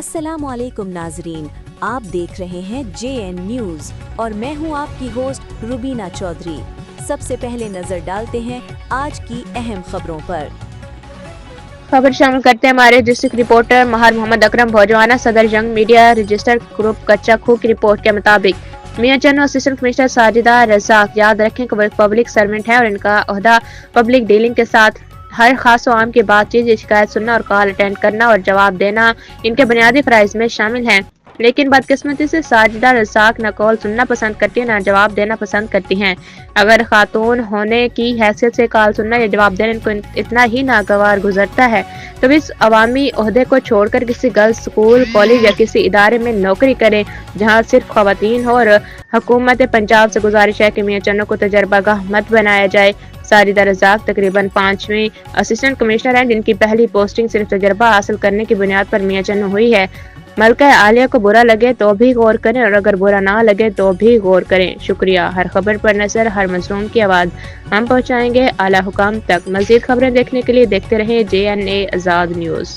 अस्सलामुअलैकुम नाजरीन, आप देख रहे हैं JN न्यूज़ और मैं हूं आपकी होस्ट रुबीना चौधरी। सबसे पहले नजर डालते हैं आज की अहम खबरों पर। खबर शामिल करते हैं हमारे डिस्ट्रिक्ट रिपोर्टर महर मोहम्मद अकरम भोजवाना। सदर जंग मीडिया रजिस्टर ग्रुप कच्चा खूह की रिपोर्ट के मुताबिक मियां चन्नू असिस्टेंट कमिश्नर साजिदा रज़ाक, याद रखें कि पब्लिक सर्वेंट है और इनका ओहदा पब्लिक डीलिंग के साथ हर खास आम की बातचीत, शिकायत सुनना और कॉल अटेंड करना और जवाब देना इनके बुनियादी फ़राइज़ में शामिल हैं। लेकिन बदकिस्मती से साजिदा रज़ाक न कॉल सुनना पसंद करती हैं न जवाब देना पसंद करती हैं। अगर खातून होने की हैसियत से कॉल सुनना या जवाब देना इनको इतना ही नागवार गुजरता है तो इस अवामी ओहदे को छोड़कर किसी गर्ल्स स्कूल, कॉलेज या किसी इदारे में नौकरी करें जहाँ सिर्फ ख़वातीन हो। और हुकूमत पंजाब से गुजारिश है कि मियां चन्नू को तजर्बागाह मत बनाया जाए। साजिदा रज़ाक तकरीबन 5वीं असिस्टेंट कमिश्नर हैं जिनकी पहली पोस्टिंग सिर्फ तजर्बा हासिल करने की बुनियाद पर मियां चन्नू हुई है। मलका आलिया को बुरा लगे तो भी गौर करें और अगर बुरा ना लगे तो भी गौर करें। शुक्रिया। हर खबर पर नजर, हर मजलूम की आवाज़ हम पहुँचाएंगे आला हुकाम तक। मज़ीद खबरें देखने के लिए देखते रहें JNA आज़ाद न्यूज़।